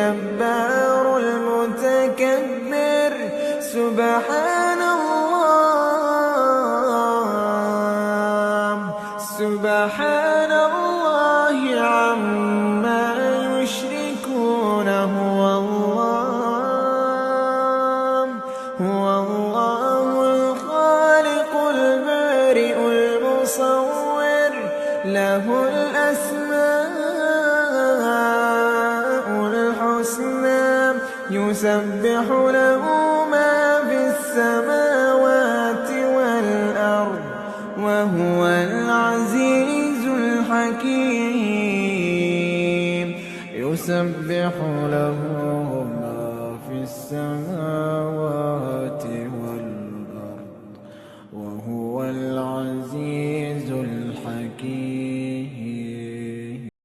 الجبار المتكبر. سبحان الله سبحان الله عما يشركون. هو الله الخالق البارئ المصور، له الأسماء الحسنى، يسبح له ما في السماوات والأرض، وهو العزيز الحكيم. يسبح له ما في السماوات